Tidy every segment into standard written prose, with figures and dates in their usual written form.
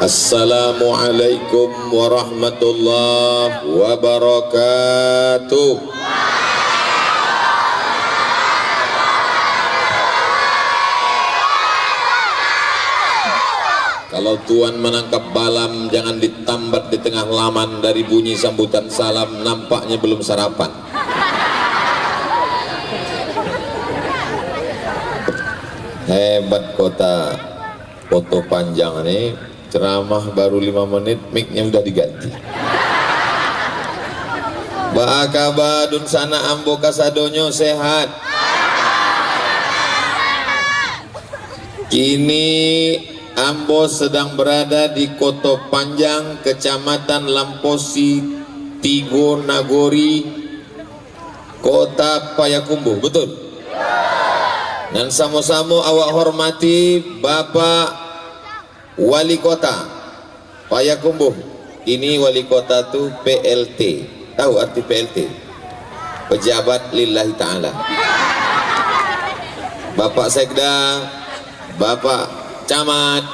Assalamualaikum warahmatullahi wabarakatuh. Kalau Tuan menangkap balam, jangan ditambat di tengah laman. Dari bunyi sambutan salam, nampaknya belum sarapan. Hebat kota foto panjang ini, ceramah baru 5 menit, mic-nya udah diganti. Ba'akabadun sana ambo kasadonyo sehat. Kini ambo sedang berada di Koto Panjang, Kecamatan Lamposi, Tigo Nagori, Kota Payakumbuh, betul? Dan sama-sama awak hormati Bapak Wali Kota Payakumbuh. Ini Wali Kota itu PLT. Tahu arti PLT? Pejabat lillahi ta'ala. Bapak Sekda, Bapak Camat,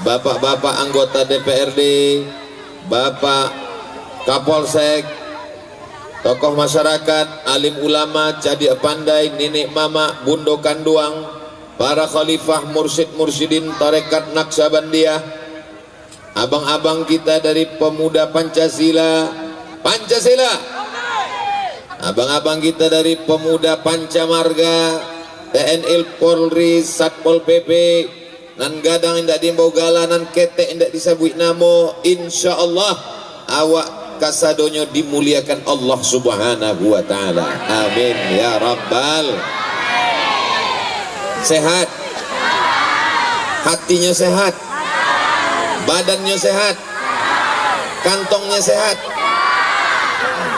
Bapak-bapak anggota DPRD, Bapak Kapolsek, tokoh masyarakat, alim ulama, cadik pandai, nenek mama, bundo kanduang, para khalifah, mursyid-mursyidin tarekat Naksabandiyah, abang-abang kita dari pemuda Pancasila, abang-abang kita dari pemuda Pancamarga, TNI, Polri, Satpol PP, nan gadang indak dimbogala, nan ketek indak disabui namo. Insyaallah awak kasadonyo dimuliakan Allah subhanahu wa ta'ala. Amin ya rabbal. Sehat, hatinya sehat, badannya sehat, kantongnya sehat.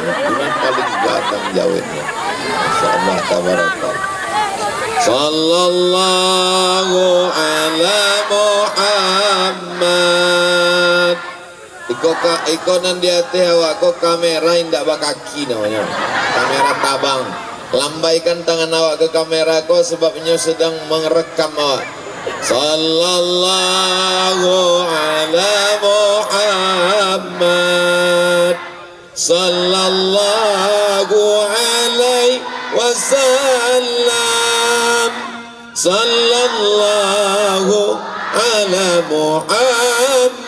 Ini paling ganteng jawabnya. Insyaallah tabarakallah. Sallallahu ala Muhammad. Ikonan di hati awak ko kamera indak bakaki namanya. Kamera tabang. Lambaikan tangan awak ke kamera ko sebabnya sedang merekam awak. Sallallahu ala Muhammad. Sallallahu alaihi wasallam. Sallallahu ala Muhammad.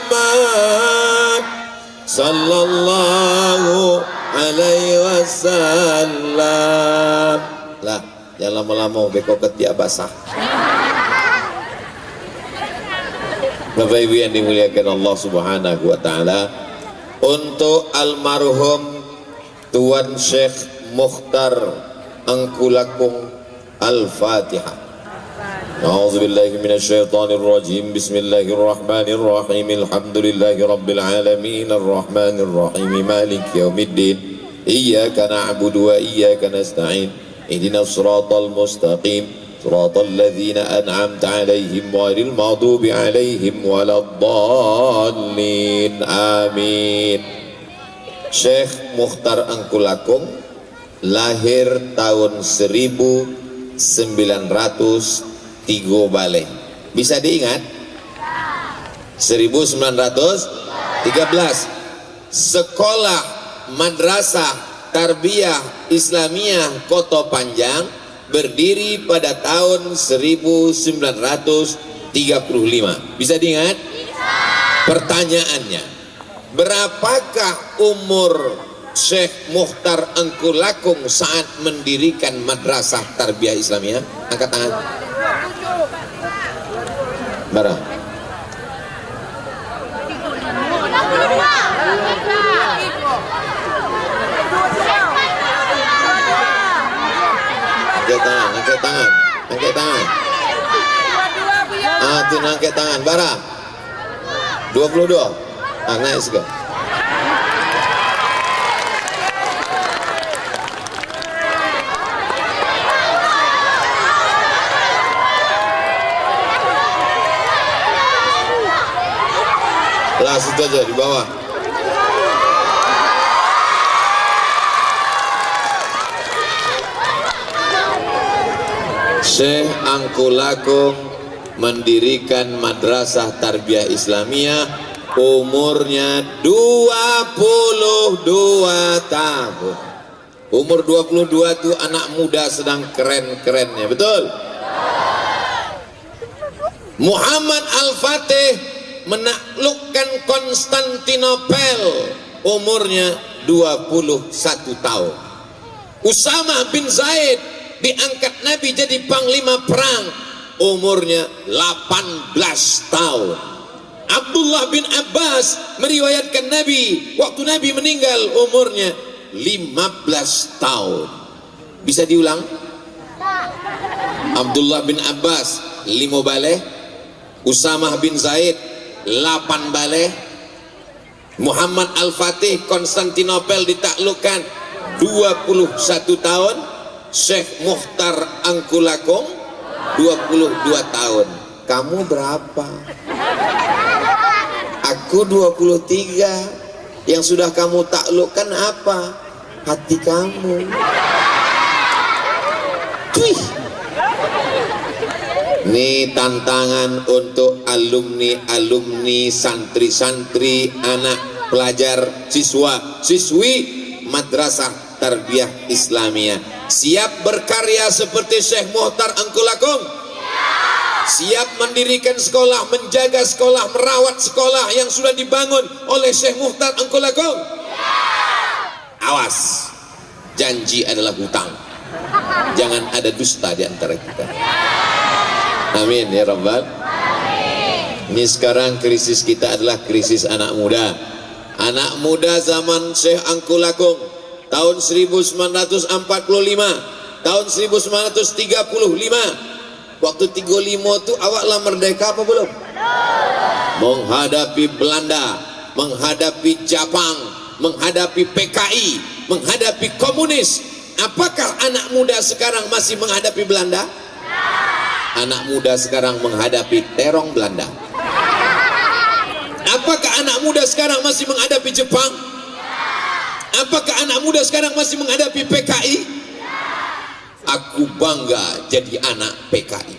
Sallallahu alaihi wasallam. Lah, jangan lama-lama beko ketiak basah. Bapak Ibu yang dimuliakan Allah subhanahu wa ta'ala, untuk almarhum Tuan Syekh Mukhtar Angkulakung, Al-Fatihah. A'udzubillahi minasyaitonir rajim. Bismillahirrahmanirrahim. Alhamdulillahi rabbil alamin arrahmanir rahim maliki yaumiddin. Iyyaka na'budu wa iyyaka nasta'in. Ihdinas siratal mustaqim. Siratal ladzina an'amta 'alaihim ghairil maghdubi 'alaihim waladdallin. Amin. Syekh Mukhtar Angkulakung lahir tahun 1903 Balai. Bisa diingat? 1913. Sekolah Madrasah Tarbiyah Islamiyah Koto Panjang berdiri pada tahun 1935. Bisa diingat? Pertanyaannya, berapakah umur Syekh Mukhtar Angkulakung saat mendirikan Madrasah Tarbiyah Islamiyah? Angkat tangan. Bara. Angkat tangan. Tuh angkat tangan. Bara. 22. Naik segala. Lah situ aja di bawah. Syekh Angkulakung mendirikan Madrasah Tarbiyah Islamiyah Umurnya 22 tahun. Umur 22 itu anak muda sedang keren-kerennya, betul? Muhammad Al-Fatih menaklukkan Konstantinopel, umurnya 21 tahun. Usama bin Zaid diangkat Nabi jadi panglima perang, umurnya 18 tahun. Abdullah bin Abbas meriwayatkan Nabi, waktu Nabi meninggal umurnya 15 tahun. Bisa diulang? Abdullah bin Abbas 5 baleh, Usamah bin Zaid 8 baleh, Muhammad Al-Fatih Konstantinopel ditaklukkan 21 tahun, Syekh Muhtar Angkulakung 22 tahun. Kamu berapa? Aku 23. Yang sudah kamu taklukkan apa? Hati kamu. Tuih. Ini tantangan untuk alumni, santri-santri, anak pelajar, siswa-siswi Madrasah Tarbiyah Islamiyah. Siap berkarya seperti Syekh Muhtar Angkulakung? Siap mendirikan sekolah, menjaga sekolah, merawat sekolah yang sudah dibangun oleh Syekh Muhtar Angkulakung? Awas, janji adalah hutang. Jangan ada dusta di antara kita. Amin ya Rabbal. Ini sekarang krisis kita adalah krisis anak muda. Anak muda zaman Syekh Angkulakung tahun 1945, tahun 1935. Waktu 35 itu awaklah merdeka apa belum? Menghadapi Belanda, menghadapi Jepang, menghadapi PKI, menghadapi komunis. Apakah anak muda sekarang masih menghadapi Belanda? Anak muda sekarang menghadapi terong Belanda. Apakah anak muda sekarang masih menghadapi Jepang? Apakah anak muda sekarang masih menghadapi PKI? Aku bangga jadi anak PKI.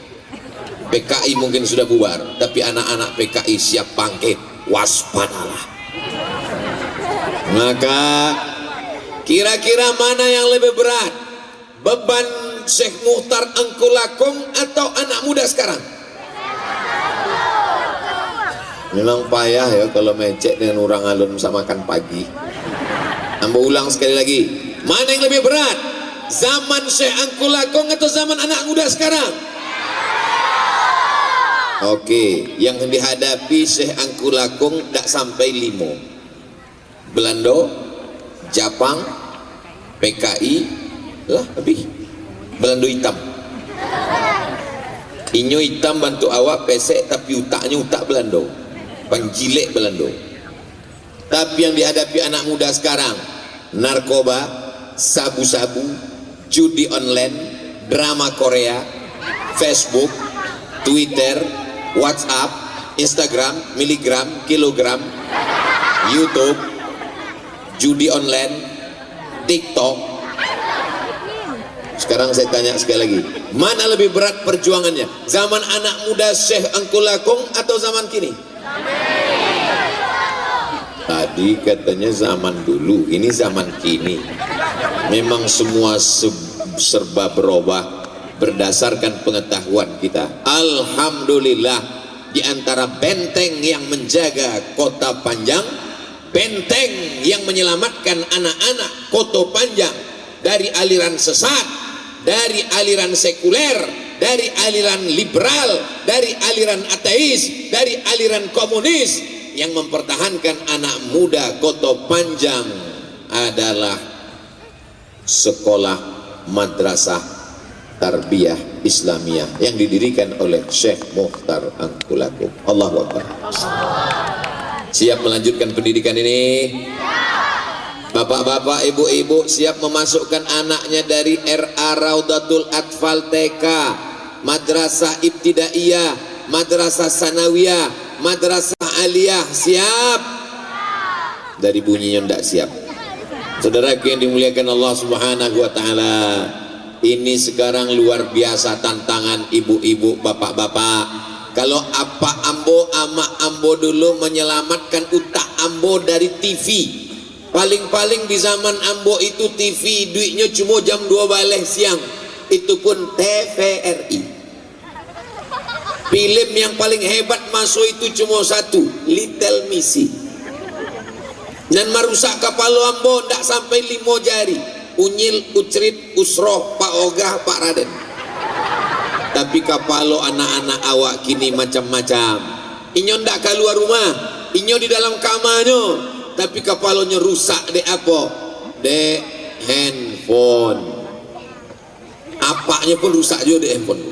PKI mungkin sudah bubar, tapi anak-anak PKI siap bangkit. Waspadalah. Maka kira-kira mana yang lebih berat? Beban Syekh Muhtar Angkulakung atau anak muda sekarang? Memang payah ya kalau mecek dengan orang alun sama makan pagi. Ambo ulang sekali lagi, mana yang lebih berat? Zaman Syekh Angkulakung atau zaman anak muda sekarang? Oke, yang dihadapi Syekh Angkulakung tak sampai 5. Belanda, Jepang, PKI, lah lebih. Belanda hitam. Inyo hitam bantu awak pesek tapi utaknya utak Belanda. Panjilek Belanda. Tapi yang dihadapi anak muda sekarang, narkoba, sabu-sabu, judi online, drama Korea, Facebook, Twitter, WhatsApp, Instagram, miligram, kilogram, YouTube, judi online, TikTok. Sekarang saya tanya sekali lagi, mana lebih berat perjuangannya? Zaman anak muda Syekh Angkulakung atau zaman kini? Tadi katanya zaman dulu, ini zaman kini. Memang semua serba berubah berdasarkan pengetahuan kita. Alhamdulillah, di antara benteng yang menjaga Kota Panjang, benteng yang menyelamatkan anak-anak Kota Panjang dari aliran sesat, dari aliran sekuler, dari aliran liberal, dari aliran ateis, dari aliran komunis, yang mempertahankan anak muda Kota Panjang adalah sekolah Madrasah Tarbiyah Islamiyah yang didirikan oleh Syekh Muhtar Angkulakung. Allahu Akbar. Siap melanjutkan pendidikan ini? Bapak-bapak, ibu-ibu siap memasukkan anaknya dari RA Raudatul Atfal TK, Madrasah Ibtidaiyah, Madrasah Sanawiyah, Madrasah Aliyah. Siap? Dari bunyinya tidak siap. Saudaraku yang dimuliakan Allah Subhanahu wa taala, ini sekarang luar biasa tantangan ibu-ibu, bapak-bapak. Kalau apa ambo ama ambo dulu menyelamatkan utak ambo dari TV. Paling-paling di zaman ambo itu TV duitnya cuma jam 2 balik siang, itu pun TVRI. Film yang paling hebat masuk itu cuma satu, Little Missy. Dan merusak kepala ambo ndak sampai 5 jari. Unyil, Ucrit, Usroh, Pak Ogah, Pak Raden. Tapi kapalo anak-anak awak kini macam-macam. Inyo ndak keluar rumah, inyo di dalam kamarnya, tapi kapalonya rusak dek apa? Dek handphone. Apanya pun rusak juga dek handphone.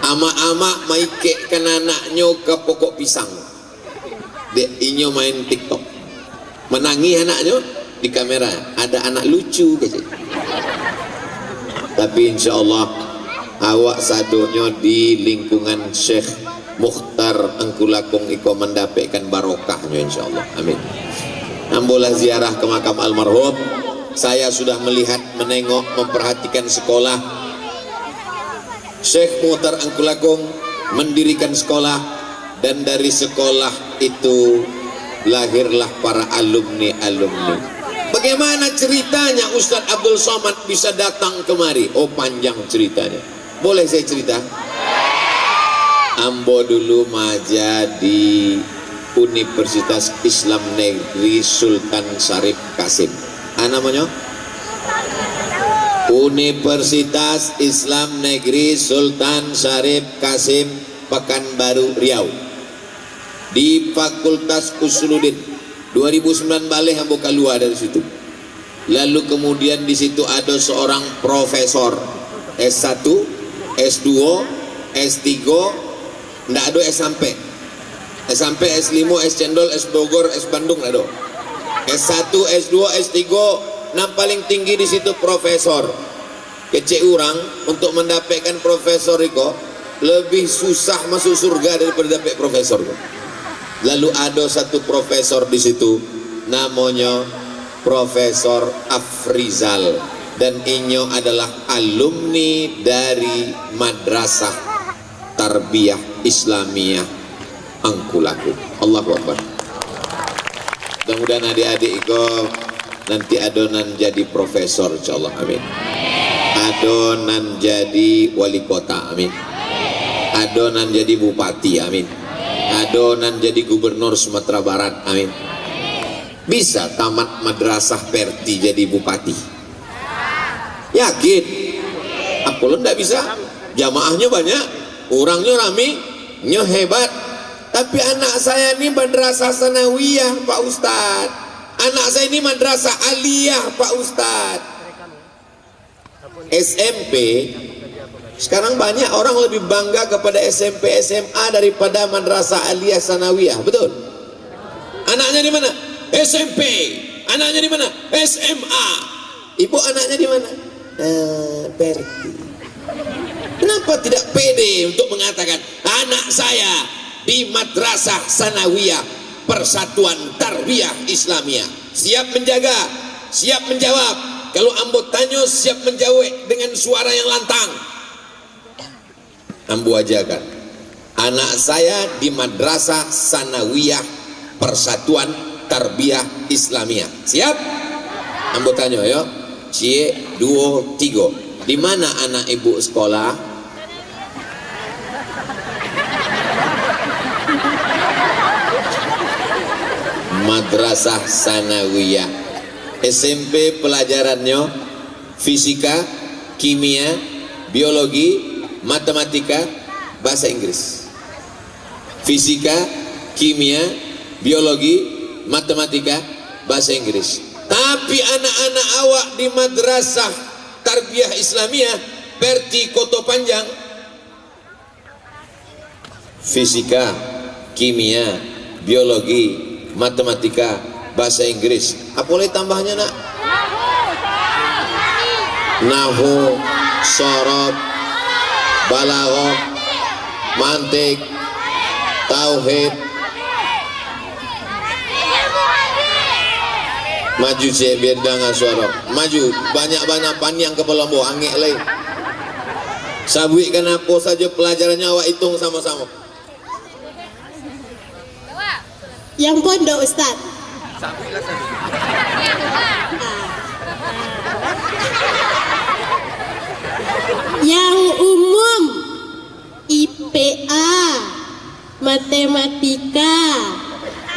Ama-ama maikekkan anaknya ke pokok pisang. Dek inyo main TikTok. Menangi anaknya di kamera, ada anak lucu gitu. Tapi insya Allah awak sadonya di lingkungan Syekh Mukhtar Engkulakung iko mendapatkan barokahnya insya Allah, amin. Ambolah ziarah ke makam almarhum. Saya sudah melihat, menengok, memperhatikan sekolah. Syekh Mukhtar Engkulakung mendirikan sekolah, dan dari sekolah itu lahirlah para alumni-alumni. Bagaimana ceritanya Ustadz Abdul Somad bisa datang kemari? Oh, panjang ceritanya. Boleh saya cerita? Ambo dulu maja di Universitas Islam Negeri Sultan Syarif Kasim. Namanya? Universitas Islam Negeri Sultan Syarif Kasim, Pekanbaru, Riau. Di Fakultas Usuluddin. 2009 balik ambo keluar dari situ. Lalu kemudian di situ ada seorang profesor S1, S2, S3, ndak ada S sampai. S sampai, S5, S cendol, S Bogor, S Bandung ndak ada. S1, S2, S3, yang paling tinggi di situ profesor. Kecil orang untuk mendapatkan profesor itu lebih susah masuk surga daripada dapat profesor. Lalu ada satu profesor di situ, namanya Profesor Afrizal, dan inyo adalah alumni dari Madrasah Tarbiyah Islamiyah Engkulakung. Allahu Akbar. Mudah-mudahan adik-adik itu nanti adonan jadi profesor insyaallah, amin. Adonan jadi wali kota, amin. Adonan jadi bupati, amin. Adonan jadi gubernur Sumatera Barat, amin. Bisa tamat madrasah Perti jadi bupati? Yakin? Apa lo ndak bisa? Jamaahnya banyak, orangnya rame, nyo hebat. Tapi anak saya ini madrasah sanawiyah Pak Ustadz. Anak saya ini madrasah aliyah Pak Ustadz. SMP. Sekarang banyak orang lebih bangga kepada SMP SMA daripada madrasah aliyah sanawiyah, betul? Anaknya di mana? SMP. Anaknya di mana? SMA. Ibu anaknya di mana? Perti. Kenapa tidak pede untuk mengatakan anak saya di madrasah sanawiyah Persatuan Tarbiyah Islamiyah? Siap menjaga, siap menjawab. Kalau ambo tanya siap menjawab dengan suara yang lantang. Ambo ajakan anak saya di madrasah sanawiyah Persatuan Tarbiyah Islamiyah. Siap? Ambo tanya yo. Cie 2 3. Di mana anak ibu sekolah? Madrasah sanawiyah. SMP pelajarannya fisika, kimia, biologi, matematika, bahasa Inggris. Fisika, kimia, biologi, matematika, bahasa Inggris. Tapi anak-anak awak di madrasah Tarbiyah Islamiyah Perti Koto Panjang, fisika, kimia, biologi, matematika, bahasa Inggris. Apa boleh tambahnya nak? Nahu, sorot, balaghah, mantik, tauhid. Maju cek biar dengar suara. Maju, banyak-banyak panjang kepala bu, angin lain. Sabui kenapa saja pelajarannya awak hitung sama-sama. Yang pondok Ustaz. Yang umum IPA, matematika,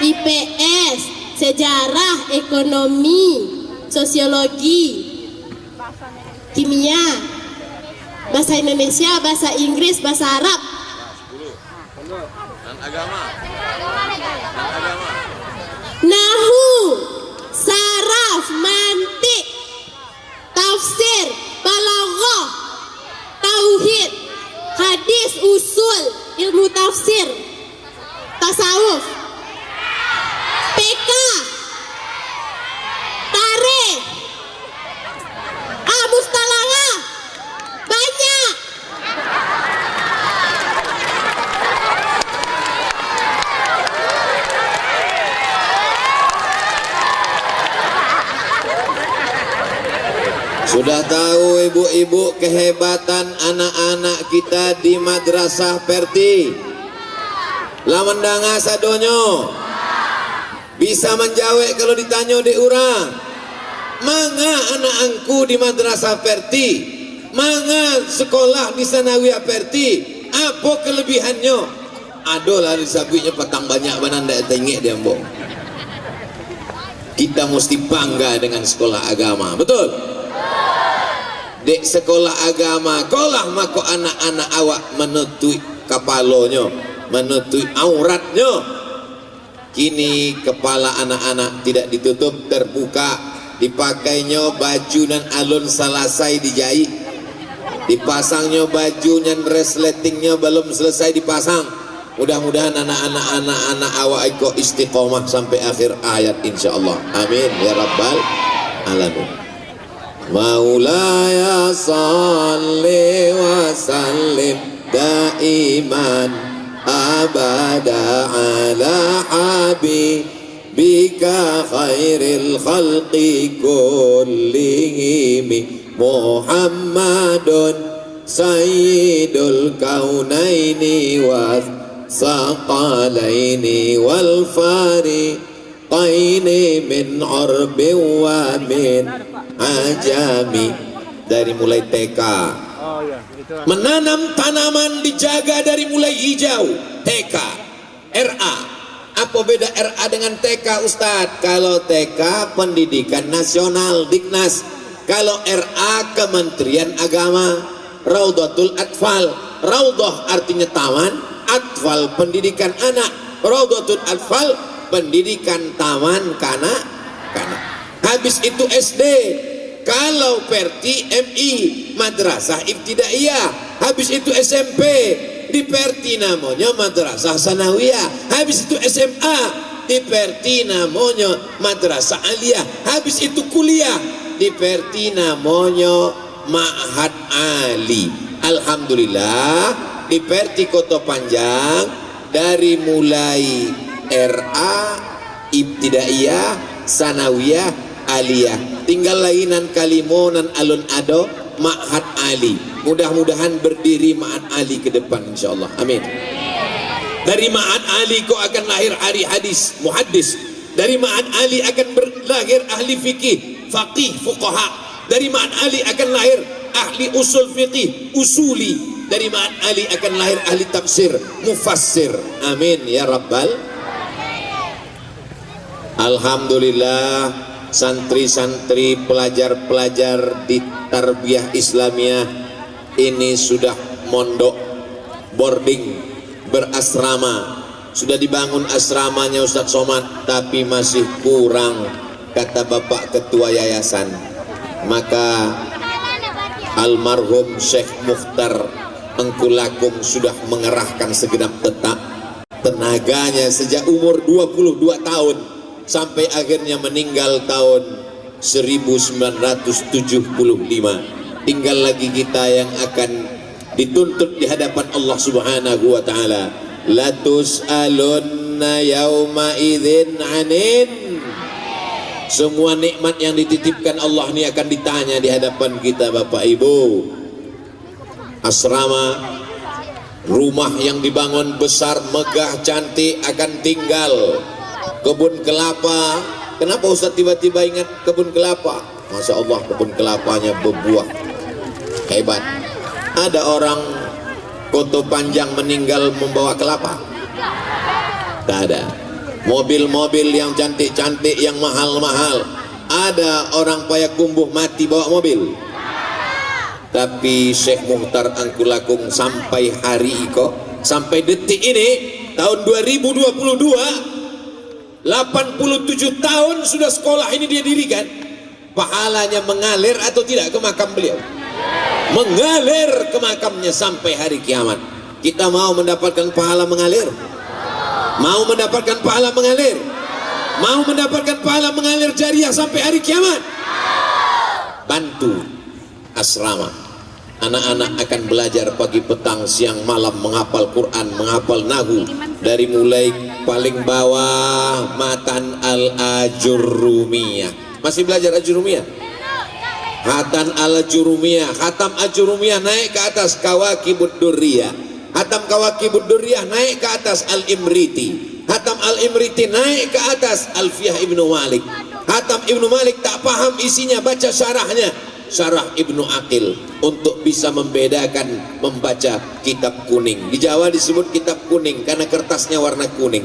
IPS, sejarah, ekonomi, sosiologi, kimia, bahasa Indonesia, bahasa Inggris, bahasa Arab, Dan agama. nahu, saraf, mantik, tafsir, balaghah, tauhid, hadis, usul, ilmu tafsir, tasawuf, PK, tarikh, mustalahah, banyak. Sudah tahu ibu-ibu kehebatan anak-anak kita di madrasah Perti. Lawan danga sadonyo. Bisa menjawab kalau ditanya di urang. Manga anak angku di madrasah Perti? Manga sekolah di sanawiyah Perti? Apa kelebihannya? Adolah disabinya petang banyak bananda tengik dia mbok. Kita mesti bangga dengan sekolah agama, betul? Dek sekolah agama, kolah mako anak-anak awak menutui kepalanya, menutui auratnya. Kini kepala anak-anak tidak ditutup, terbuka, dipakainya baju dan alun salasai dijahit, dipasangnya baju dan resletingnya belum selesai dipasang. Mudah-mudahan anak-anak awak iko istiqomah sampai akhir ayat insyaallah. Amin ya rabbal alamin. Maulaya salli wa sallim daiman abada ala habibika khairil khalqi kullihim Muhammadun sayyidul kaunaini wa saqalaini wal fariqaini min urbi wa min ajami. Dari mulai TK menanam tanaman dijaga dari mulai hijau. TK, RA. Apa beda RA dengan TK Ustadz? Kalau TK Pendidikan Nasional Diknas, kalau RA Kementerian Agama. Raudhatul Atfal, Raudhah artinya taman, Atfal pendidikan anak, Raudhatul Atfal pendidikan taman kanak-kanak. Habis itu SD. Kalau Perti MI Madrasah Ibtidaiyah. Habis itu SMP. Di Perti namanya Madrasah Sanawiyah. Habis itu SMA. Di Perti namanya Madrasah Aliyah. Habis itu kuliah. Di Perti namanya Ma'had Ali. Alhamdulillah di Perti Kota Panjang dari mulai RA, Ibtidaiyah, Sanawiyah, Aliyah, tinggal lainan kalimo nan alun ado Ma'had Ali. Mudah-mudahan berdiri Ma'had Ali ke depan insyaallah. Amin. Dari Ma'had Ali kau akan lahir ahli hadis, muhaddis. Dari Ma'had Ali akan berlahir ahli fikih, faqih, fuqaha. Dari Ma'had Ali akan lahir ahli usul fiqih, usuli. Dari Ma'had Ali akan lahir ahli tafsir, mufassir. Amin ya rabbal. Alhamdulillah, santri-santri, pelajar-pelajar di tarbiyah Islamiyah ini sudah mondok, boarding, berasrama. Sudah dibangun asramanya Ustadz Somad, tapi masih kurang, kata Bapak Ketua Yayasan. Maka almarhum Syekh Mukhtar Engkulakum sudah mengerahkan segenap tenaganya sejak umur 22 tahun sampai akhirnya meninggal tahun 1975. Tinggal lagi kita yang akan dituntut di hadapan Allah Subhanahu wa taala. Latus alunna yauma idzin anin. Semua nikmat yang dititipkan Allah ini akan ditanya di hadapan kita Bapak Ibu. asrama, rumah yang dibangun besar, megah, cantik, akan tinggal. Kebun kelapa, kenapa Ustaz tiba-tiba ingat kebun kelapa? Masya Allah, kebun kelapanya berbuah hebat. Ada orang Koto Panjang meninggal membawa kelapa? Tak ada. Mobil-mobil yang cantik-cantik, yang mahal-mahal, ada orang Payakumbuh mati bawa mobil? Tapi Syekh Muhtar Angkulakung sampai hari kok, sampai detik ini tahun 2022, 87 tahun sudah sekolah ini dia dirikan, pahalanya mengalir atau tidak ke makam beliau? Mengalir ke makamnya sampai hari kiamat. Kita mau mendapatkan pahala mengalir? Mau mendapatkan pahala mengalir? Mau mendapatkan pahala mengalir jariah sampai hari kiamat? Bantu asrama. Anak-anak akan belajar pagi, petang, siang, malam menghafal Quran, menghafal Nahu, dari mulai paling bawah matan al-ajurumiyah. Masih belajar ajurumiyah? Hatan al-ajurumiyah, khatam ajurumiyah naik ke atas kawakibud durriyah. Hatam kawakibud durriyah naik ke atas al-imriti. Hatam al-imriti naik ke atas Alfiyah Ibnu Malik. Hatam Ibnu Malik tak paham isinya, baca syarahnya, syarah Ibnu Aqil, untuk bisa membedakan membaca kitab kuning. Di Jawa disebut kitab kuning karena kertasnya warna kuning,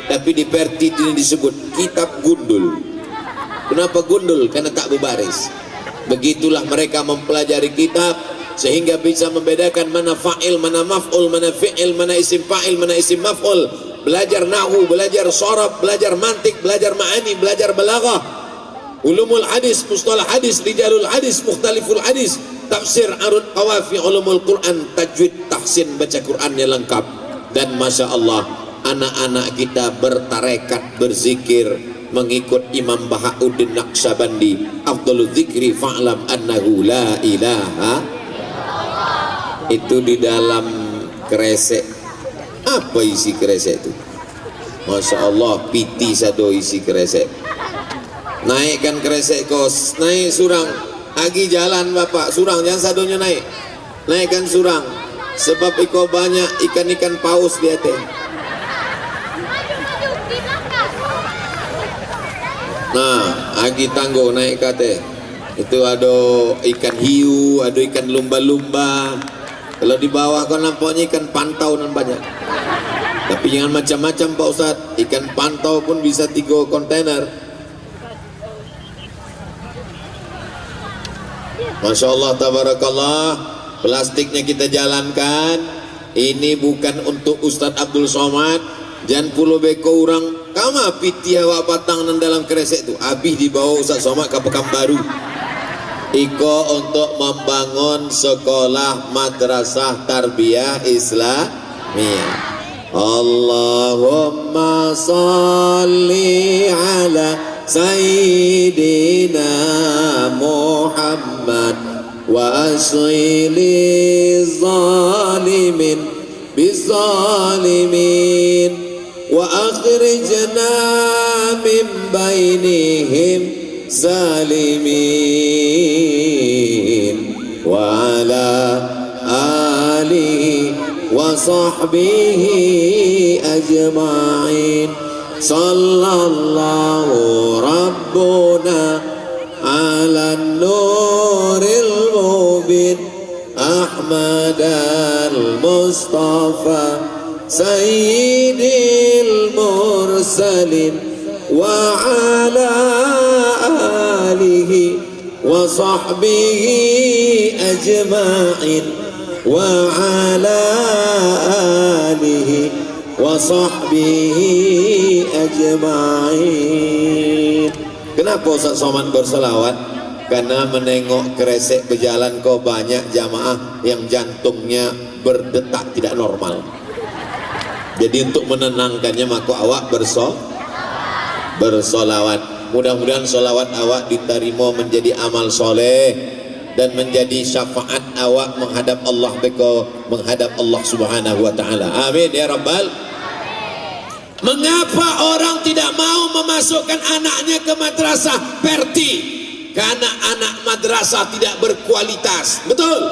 tapi di Perti ini disebut kitab gundul. Kenapa gundul? Karena tak berbaris. Begitulah mereka mempelajari kitab sehingga bisa membedakan mana fa'il, mana maf'ul, mana fi'il, mana isim fa'il, mana isim maf'ul. Belajar nahu, belajar sorab, belajar mantik, belajar ma'ani, belajar balaghah, ulumul hadis, mustalah hadis, rijalul hadis, mukhtaliful hadis, tafsir, arud, qawafi, ulumul Quran, tajwid, tahsin, baca Qurannya lengkap. Dan Masya Allah, anak-anak kita bertarekat, berzikir, mengikut Imam Bahauddin Naqsyabandi, afdalul zikri fa'lam annahu la ilaha. Itu di dalam kresek. Apa isi kresek itu? Masya Allah, piti satu isi kresek. Naikkan kresek kos, naik surang, lagi jalan bapak, surang jangan sadonya naik, naikkan surang, sebab iko banyak ikan-ikan paus di atas. Nah, lagi tangguh naik kate, itu ada ikan hiu, ada ikan lumba-lumba. Kalau di bawah kan nampaknya ikan pantau nan banyak. Tapi jangan macam-macam Pak Ustadz, ikan pantau pun bisa 3 kontainer. Masya Allah, tabarakallah. Plastiknya kita jalankan. Ini bukan untuk Ustadz Abdul Somad. Jangan pulau beko orang kama piti awak patang nan dalam kresek itu. Habis dibawa Ustadz Somad ke Pekanbaru. Iko untuk membangun sekolah madrasah tarbiyah Islamiyah. Allahumma salli ala Sayyidina Muhammad wa asghili zalimin bizalimin wa akhrijna min bainihim zalimin wa ala alihi wa sahbihi ajma'in. Sallallahu rabbuna ala nuril mubin Ahmad al-Mustafa sayyidil mursalin wa ala alihi wa sahbihi ajma'in wa ala alihi wa sahbihi ajma'in. Kenapa Ustaz Somad berselawat? Karena menengok kresek berjalan kok banyak jamaah yang jantungnya berdetak tidak normal. Jadi untuk menenangkannya maka awak bersolawat. Mudah-mudahan solawat awak diterima menjadi amal soleh dan menjadi syafaat awak menghadap Allah beko, menghadap Allah Subhanahu wa taala. Amin ya rabbal. Mengapa orang tidak mau memasukkan anaknya ke madrasah Perti? Karena anak madrasah tidak berkualitas. Betul?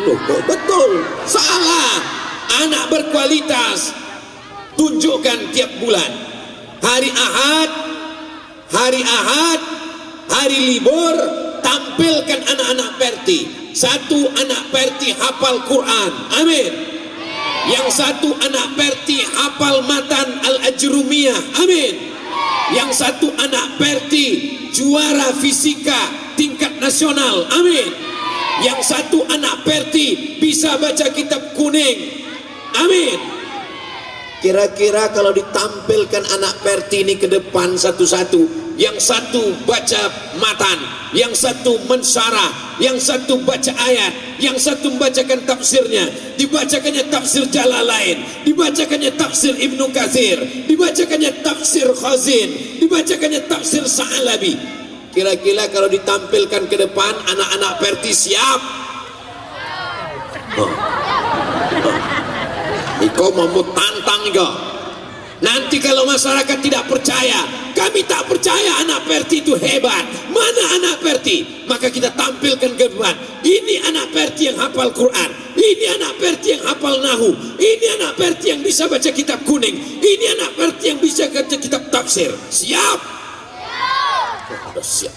Loh, kok betul? Salah. Anak berkualitas tunjukkan tiap bulan. Hari Ahad, hari libur, tampilkan anak-anak Perti. Satu anak Perti hafal Quran. Amin. Yang satu anak Perti hafal matan Al-Ajrumiyah. Amin. Yang satu anak Perti juara fisika tingkat nasional. Amin. Yang satu anak Perti bisa baca kitab kuning. Amin. Kira-kira kalau ditampilkan anak Perti ini ke depan satu-satu, yang satu baca matan, yang satu mensyarah, yang satu baca ayat, yang satu membacakan tafsirnya, dibacakannya tafsir Jalalain, dibacakannya tafsir Ibnu Katsir, dibacakannya tafsir Khazin, dibacakannya tafsir Sa'alabi. Kira-kira kalau ditampilkan ke depan anak-anak Perti siap? Iko mau tantang iko. Nanti kalau masyarakat tidak percaya, kami tak percaya anak Perti itu hebat. Mana anak Perti? Maka kita tampilkan ke depan. Ini anak Perti yang hafal Quran. Ini anak Perti yang hafal Nahu. Ini anak Perti yang bisa baca kitab kuning. Ini anak Perti yang bisa baca kitab tafsir. Siap? Siap,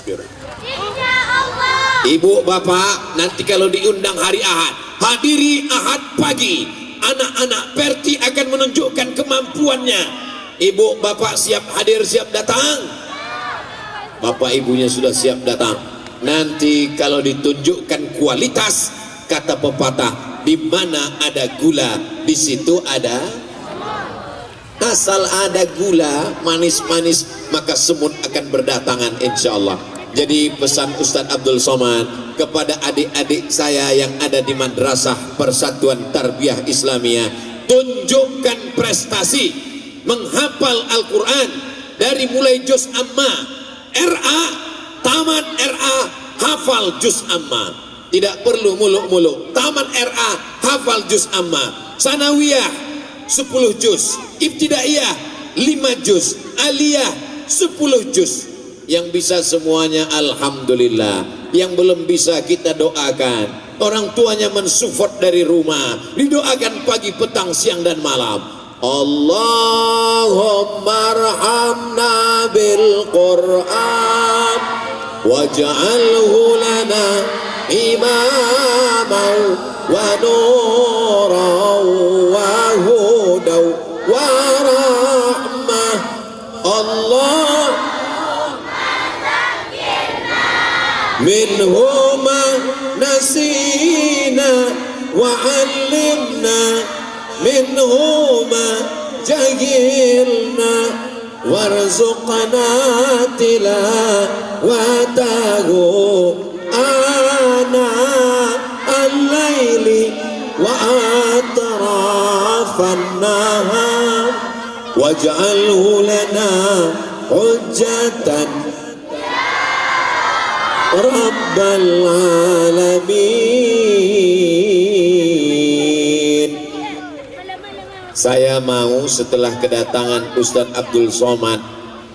Ibu bapak, nanti kalau diundang hari Ahad, hadiri Ahad pagi. Anak-anak Perti akan menunjukkan kemampuannya. Ibu bapak siap hadir, siap datang? Bapak ibunya sudah siap datang. Nanti kalau ditunjukkan kualitas, kata pepatah, di mana ada gula, di situ ada. Asal ada gula manis-manis, maka semut akan berdatangan insyaallah. Jadi pesan Ustadz Abdul Somad kepada adik-adik saya yang ada di Madrasah Persatuan Tarbiyah Islamiyah, tunjukkan prestasi menghafal Al-Quran dari mulai juz amma, RA, tamat RA, hafal juz amma. Tidak perlu muluk-muluk. Tamat RA, hafal juz amma. Sanawiyah 10 juz, ibtidaiyah 5 juz, aliyah 10 juz. Yang bisa semuanya alhamdulillah. Yang belum bisa kita doakan. Orang tuanya mensupport dari rumah, didoakan pagi, petang, siang dan malam. Allahumma arhamna bil Qur'an waj'alhu lana imaman wa nuran wa hudan wa rahmah. Allah minhuma nasina wa 'allimna minhuma jahilna warzuqna tilawatahu ana al-laili wa atrafan nahar waj'alhu lana hujjatan rabbal alamin. Saya mau setelah kedatangan Ustadz Abdul Somad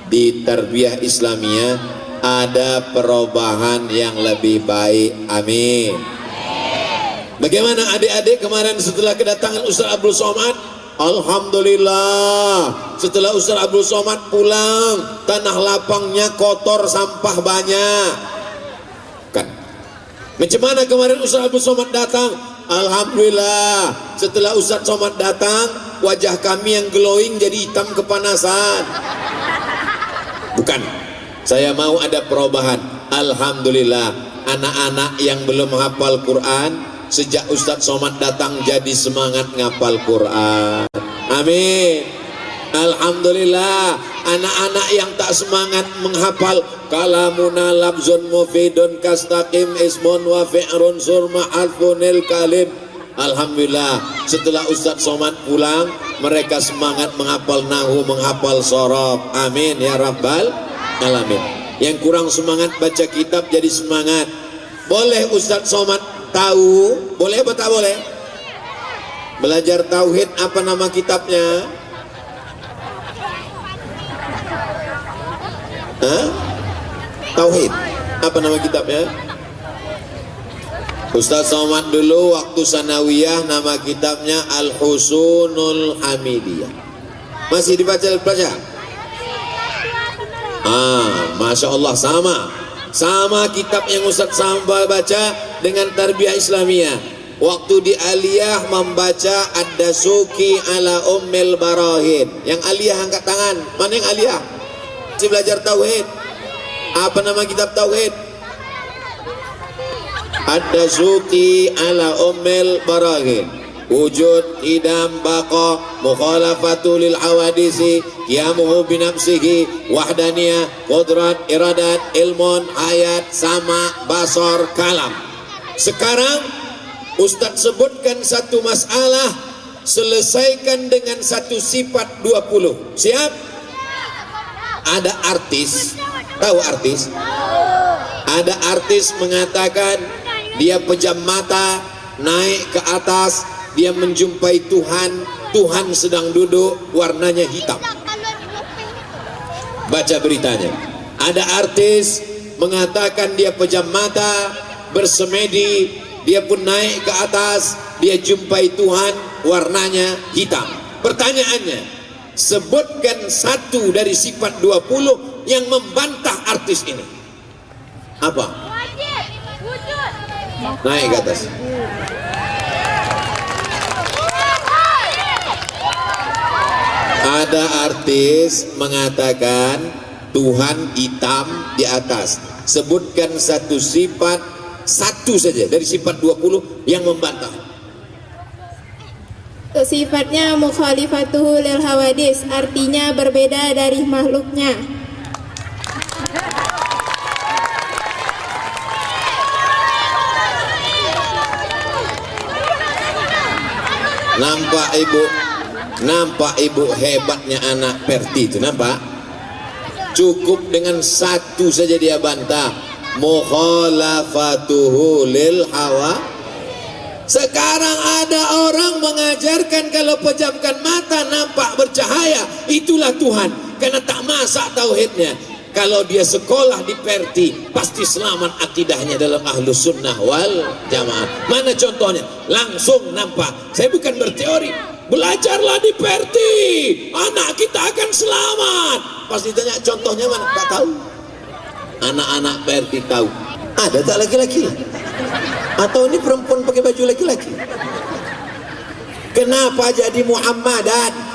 di Tarbiyah Islamiyah ada perubahan yang lebih baik. Amin. Bagaimana adik-adik kemarin setelah kedatangan Ustadz Abdul Somad? Alhamdulillah. Setelah Ustadz Abdul Somad pulang, tanah lapangnya kotor, sampah banyak. Kan? Macam mana kemarin Ustadz Abdul Somad datang? Alhamdulillah. Setelah Ustadz Somad datang, wajah kami yang glowing jadi hitam kepanasan. Bukan. Saya mau ada perubahan. Alhamdulillah. Anak-anak yang belum hafal Quran, sejak Ustadz Somad datang jadi semangat ngapal Quran. Amin. Alhamdulillah. Anak-anak yang tak semangat menghafal kalamuna labzun mufidun kastaqim ismun wa fi'run surma alfunil kalim. Alhamdulillah, setelah Ustadz Somad pulang, mereka semangat menghafal nahu, menghafal sorof. Amin ya rabbal alamin. Yang kurang semangat baca kitab jadi semangat. Boleh Ustadz Somad tahu? Boleh apa tak boleh? Belajar tauhid, apa nama kitabnya? Hah? Tauhid. Apa nama kitabnya? Ustaz Somad dulu waktu sanawiyah nama kitabnya Al-Husunul Hamidiyah. Masih dibaca? Masya Allah, sama kitab yang Ustaz Samba baca dengan Tarbiyah Islamiyah. Waktu di Aliyah membaca Ad-Dasuki ala Ummil Barahin. Yang Aliyah angkat tangan. Mana yang Aliyah? Masih belajar Tauhid. Apa nama kitab Tauhid? Ad-Dasuki ala Ummil Barahin. Wujud, idam, baqa, mukhalafatu lil hawadisi, qiyamuhu binafsihi, wahdaniyah, qudrat, iradat, ilmun, ayat, sama, basar, kalam. Sekarang Ustadz sebutkan satu masalah, selesaikan dengan satu sifat 20. Siap? Ada artis, tahu artis? Ada artis mengatakan dia pejam mata, naik ke atas, dia menjumpai Tuhan, Tuhan sedang duduk, warnanya hitam. Baca beritanya. Ada artis mengatakan dia pejam mata, bersemedi, dia pun naik ke atas, dia jumpai Tuhan, warnanya hitam. Pertanyaannya, sebutkan satu dari sifat 20 yang membantah artis ini. Apa? Naik ke atas. Ada artis mengatakan Tuhan hitam di atas. Sebutkan satu sifat, satu saja dari sifat 20 yang membantah. Sifatnya mukhalifatuhu lil hawadis, artinya berbeda dari makhluknya. Nampak ibu hebatnya anak Perti itu, nampak? Cukup dengan satu saja dia bantah, mukhalafatuhu lil hawa. Sekarang ada orang mengajarkan kalau pejamkan mata nampak bercahaya, itulah Tuhan, karena tak masak tauhidnya. Kalau dia sekolah di Perti, pasti selamat akidahnya dalam Ahlus Sunnah wal Jamaah. Mana contohnya? Langsung nampak. Saya bukan berteori. Belajarlah di Perti, anak kita akan selamat. Pas ditanya contohnya mana? Tak tahu. Anak-anak Perti tahu. Ada tak laki-laki? Atau ini perempuan pakai baju laki-laki? Kenapa jadi Muhammadan?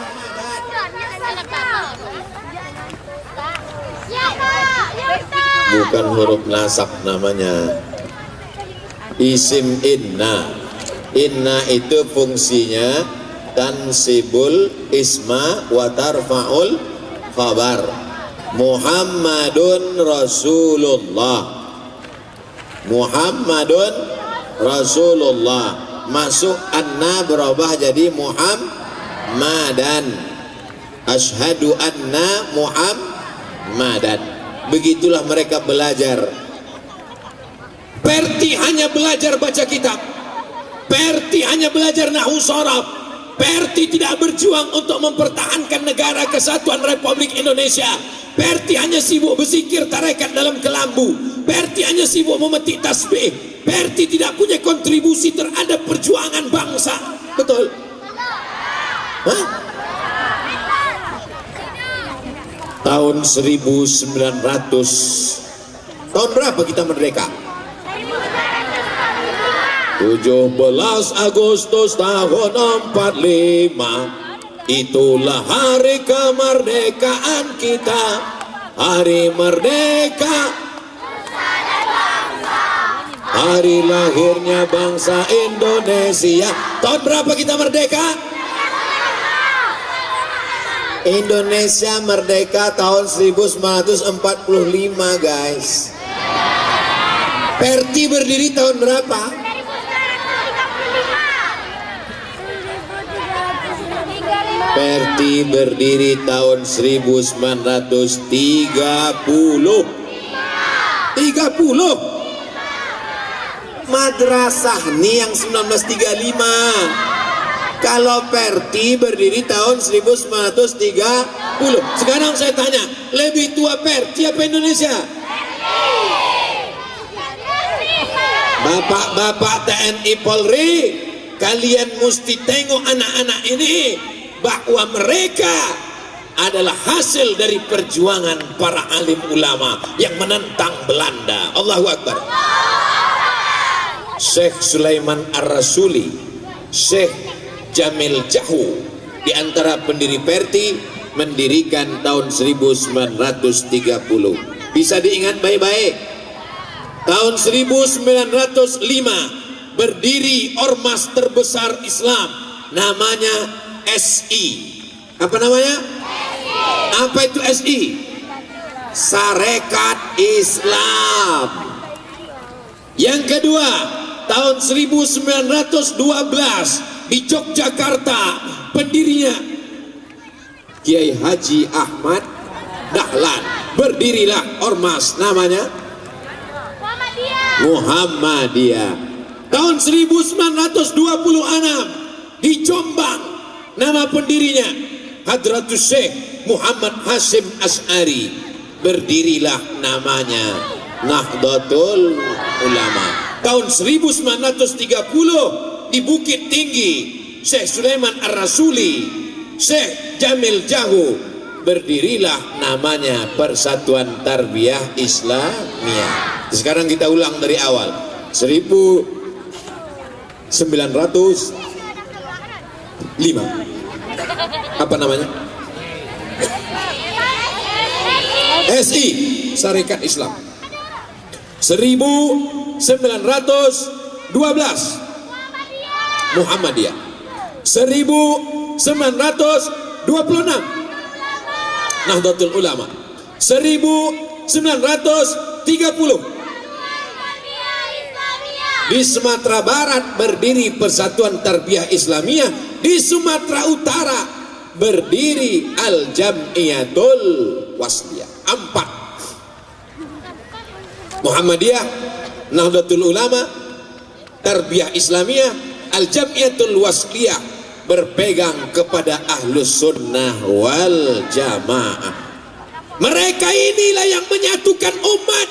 Bukan huruf nasab namanya, isim inna. Inna itu fungsinya tansibul isma wa tarfa'ul khabar. Muhammadun Rasulullah, Muhammadun Rasulullah. Masuk anna berubah jadi Muhammadan. Asyhadu anna Muhammadan. Begitulah mereka belajar. Perti hanya belajar baca kitab. Perti hanya belajar nahwu sharaf. Perti tidak berjuang untuk mempertahankan negara kesatuan Republik Indonesia. Perti hanya sibuk berzikir tarekat dalam kelambu. Perti hanya sibuk memetik tasbih. Perti tidak punya kontribusi terhadap perjuangan bangsa. Betul? Hah? Tahun 1900, tahun berapa kita merdeka? 17 Agustus tahun 45. Itulah hari kemerdekaan kita, hari merdeka, hari lahirnya bangsa Indonesia. Tahun berapa kita merdeka? Indonesia merdeka tahun 1945 guys. Perti berdiri tahun berapa? Perti berdiri tahun 1930. 30. Madrasah nih yang 1935. Kalau Perti berdiri tahun 1930. Sekarang saya tanya, lebih tua Perti apa Indonesia? Bapak-bapak TNI Polri, kalian mesti tengok anak-anak ini bahwa mereka adalah hasil dari perjuangan para alim ulama yang menentang Belanda. Allahu Akbar. Syekh Sulaiman Ar-Rasuli, Syekh Jamil Jahu, di antara pendiri Perti, mendirikan tahun 1930. Bisa diingat baik-baik. Tahun 1905 berdiri ormas terbesar Islam, namanya SI. Apa namanya? Apa itu SI? Sarekat Islam. Yang kedua, tahun 1912 di Yogyakarta, pendirinya Kiai Haji Ahmad Dahlan, berdirilah ormas namanya Muhammadiyah. Tahun 1926 di Jombang, nama pendirinya Hadratus Syekh Muhammad Hasyim Asy'ari, berdirilah namanya Nahdlatul Ulama. Tahun 1930 di Bukit Tinggi, Syekh Sulaiman Ar-Rasuli, Syekh Jamil Jahu, berdirilah namanya Persatuan Tarbiyah Islamiyah. Sekarang kita ulang dari awal. 1905. Apa namanya? SI, Sarekat Islam. 1912 Muhammadiyah. 1926 Nahdlatul Ulama. 1930 di Sumatera Barat berdiri Persatuan Tarbiyah Islamiyah. Di Sumatera Utara berdiri Al-Jam'iyatul Wasliyah. 4 Muhammadiyah, Nahdlatul Ulama, Tarbiyah Islamiyah, Al-Jam'iyatul Wasliyah berpegang kepada Ahlus Sunnah wal Jamaah. Mereka inilah yang menyatukan umat,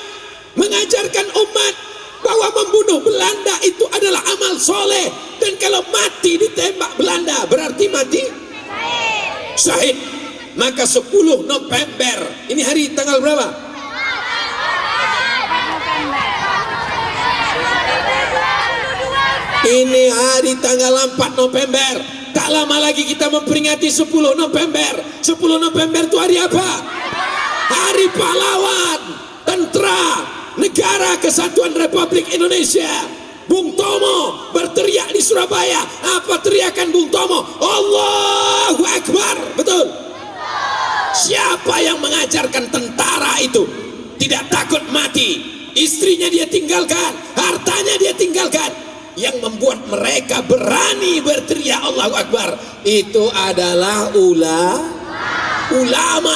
mengajarkan umat bahwa membunuh Belanda itu adalah amal soleh, dan kalau mati ditembak Belanda berarti mati syahid. Maka 10 November, ini hari tanggal berapa? Ini hari tanggal 4 November. Tak lama lagi kita memperingati 10 November. 10 November itu hari apa? Hari pahlawan tentara Negara Kesatuan Republik Indonesia. Bung Tomo berteriak di Surabaya. Apa teriakan Bung Tomo? Allahu Akbar. Betul? Siapa yang mengajarkan tentara itu tidak takut mati? Istrinya dia tinggalkan, hartanya dia tinggalkan. Yang membuat mereka berani berteriak Allahu Akbar itu adalah ulama.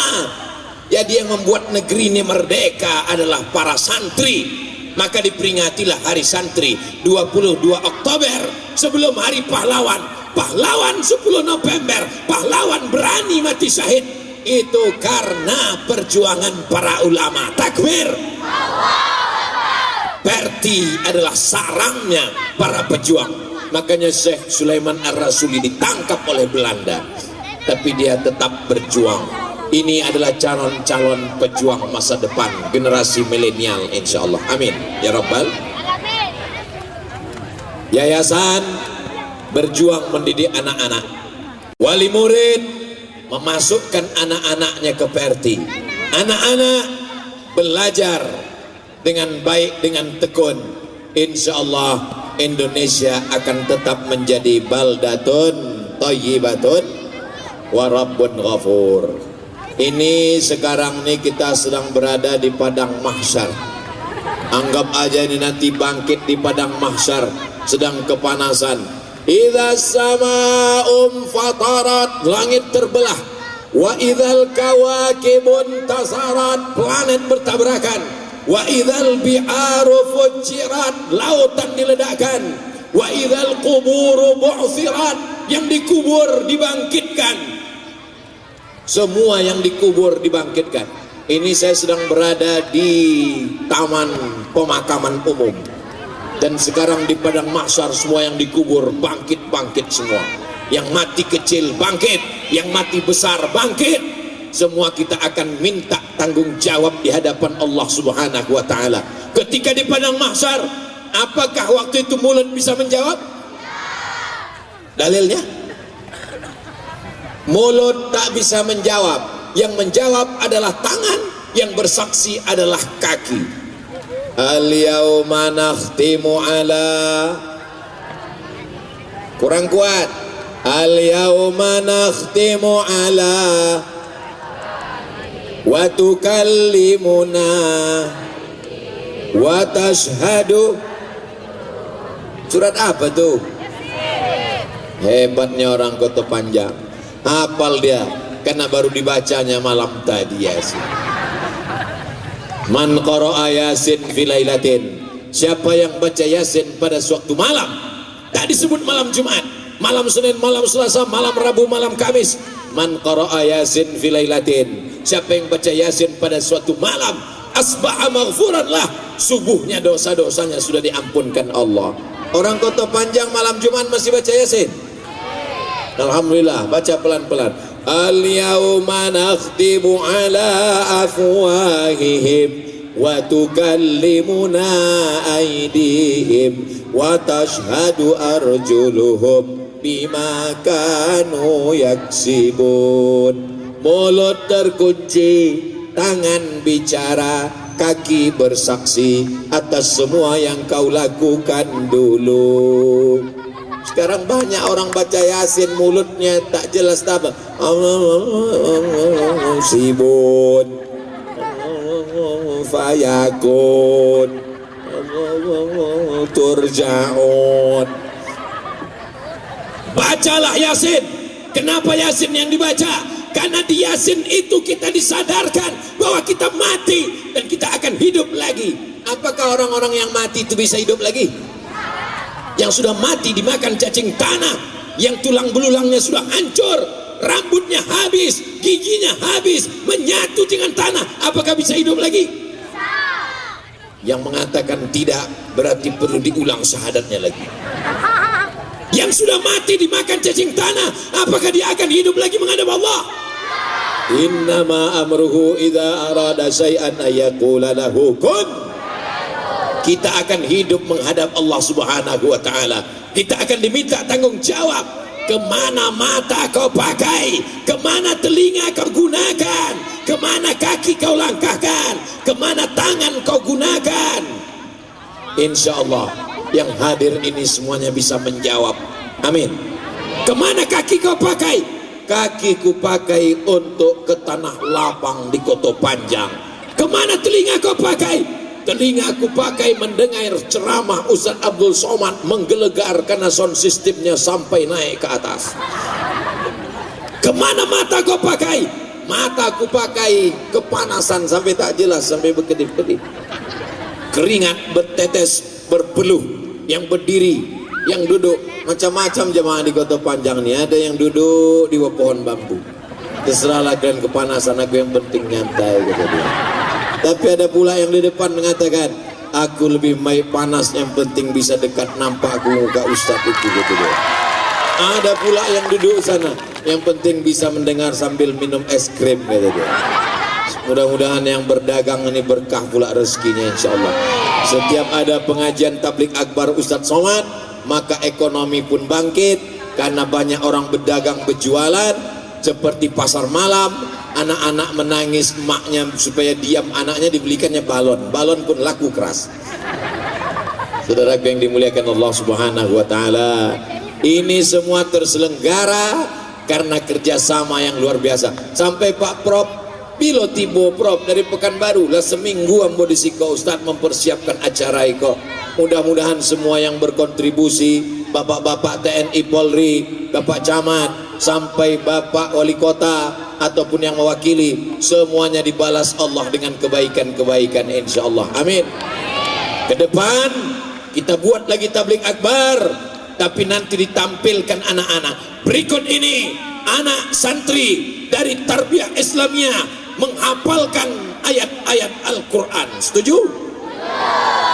Jadi yang membuat negeri ini merdeka adalah para santri. Maka diperingatilah hari santri 22 Oktober sebelum hari pahlawan. Pahlawan 10 November, pahlawan berani mati syahid. Itu karena perjuangan para ulama. Takbir. Perti adalah sarangnya para pejuang. Makanya Syekh Sulaiman Ar-Rasuli ditangkap oleh Belanda, tapi dia tetap berjuang. Ini adalah calon-calon pejuang masa depan generasi milenial, insyaallah. Amin ya rabbal. Yayasan berjuang mendidik anak-anak. Wali murid memasukkan anak-anaknya ke Perti. Anak-anak belajar dengan baik, dengan tekun. Insyaallah Indonesia akan tetap menjadi baldatun thayyibatun wa rabbun ghafur. Ini sekarang ini kita sedang berada di padang mahsyar. Anggap aja ini nanti bangkit di padang mahsyar, sedang kepanasan. Idza sama'um fatarat, langit terbelah. Wa idzal kawakibun tasarat, planet bertabrakan. Wa idzal bi'aru fujirat, lautan diledakkan. Wa idzal quburu bu'thirat, yang dikubur dibangkitkan. Semua yang dikubur dibangkitkan. Ini saya sedang berada di Taman Pemakaman Umum. Dan sekarang di padang mahsyar semua yang dikubur bangkit-bangkit semua. Yang mati kecil bangkit, yang mati besar bangkit. Semua kita akan minta tanggung jawab di hadapan Allah Subhanahu wa taala. Ketika di padang mahsyar, apakah waktu itu mulut bisa menjawab? Dalilnya? Mulut tak bisa menjawab. Yang menjawab adalah tangan, yang bersaksi adalah kaki. Al-yawma nakhtimu ala, kurang kuat. Al-yawma nakhtimu ala wa tukallimuna wa tashhadu. Surat apa tuh? Hebatnya orang Kota Panjang, hafal dia karena baru dibacanya malam tadi Yasin. Man qara'a Yasin fi lailatin, siapa yang baca Yasin pada suatu malam, tak disebut malam Jumat, malam Senin, malam Selasa, malam Rabu, malam Kamis. Man qara'a Yasin fi lailatin, siapa yang baca Yasin pada suatu malam, asbaha maghfuran lah, subuhnya dosa-dosanya sudah diampunkan Allah. Orang Kota Panjang malam Jumat masih baca Yasin? Alhamdulillah, baca pelan-pelan. Al-yawma nakhtimu ala afwahihim wa tukallimuna aydihim wa tashhadu arjuluhum bima kanu yaksibun. Mulut terkunci, tangan bicara, kaki bersaksi atas semua yang kau lakukan dulu. Sekarang banyak orang baca Yasin mulutnya tak jelas apa. Sibun, fayakun, turjaun. Bacalah Yasin. Kenapa Yasin yang dibaca? Karena di Yasin itu kita disadarkan bahwa kita mati dan kita akan hidup lagi. Apakah orang-orang yang mati itu bisa hidup lagi? Yang sudah mati dimakan cacing tanah, yang tulang belulangnya sudah hancur, rambutnya habis, giginya habis, menyatu dengan tanah, apakah bisa hidup lagi? Yang mengatakan tidak berarti perlu diulang syahadatnya lagi. Yang sudah mati dimakan cacing tanah, apakah dia akan hidup lagi menghadap Allah? Innama amruhu idza arada syai'an ayyaqula lahu kun. Kita akan hidup menghadap Allah Subhanahu wa ta'ala. Kita akan diminta tanggung jawab. Kemana mata kau pakai, kemana telinga kau gunakan, kemana kaki kau langkahkan, kemana tangan kau gunakan. Insya Allah yang hadir ini semuanya bisa menjawab. Amin. Kemana kaki kau pakai? Kakiku pakai untuk ke tanah lapang di Kota Panjang. Kemana telinga kau pakai? Telingaku pakai mendengar ceramah Ustaz Abdul Somad, menggelegar karena sound sistemnya sampai naik ke atas. Kemana mata kau pakai? Mataku pakai kepanasan sampai tak jelas, sampai berkedip-kedip. Keringat bertetes, berpeluh. Yang berdiri, yang duduk, macam-macam jemaah di Kota Panjang ini. Ada yang duduk di bawah pohon bambu. Terserahlah kalian kepanasan, aku yang penting nyantai, kata dia. Tapi ada pula yang di depan mengatakan, aku lebih baik panas, yang penting bisa dekat nampak aku muka Ustaz itu, gitu dia. Ada pula yang duduk sana, yang penting bisa mendengar sambil minum es krim, kata dia. Mudah-mudahan yang berdagang ini berkah pula rezekinya insya Allah. Setiap ada pengajian tablik akbar Ustaz Somad, maka ekonomi pun bangkit, karena banyak orang berdagang berjualan. Seperti pasar malam, anak-anak menangis emaknya supaya diam, anaknya dibelikannya balon, balon pun laku keras. Saudara yang dimuliakan Allah Subhanahu wa ta'ala, ini semua terselenggara karena kerjasama yang luar biasa. Sampai Pak Prof Bilo tibo Prof dari Pekanbaru lah, seminggu ambo disiko Ustaz mempersiapkan acara iko. Mudah-mudahan semua yang berkontribusi, bapak-bapak TNI Polri, bapak camat, sampai bapak wali kota ataupun yang mewakili, semuanya dibalas Allah dengan kebaikan-kebaikan insyaallah. Amin. Ke depan kita buat lagi tabligh akbar, tapi nanti ditampilkan anak-anak. Berikut ini anak santri dari Tarbiyah Islamiyah menghafalkan ayat-ayat Al-Quran. Setuju?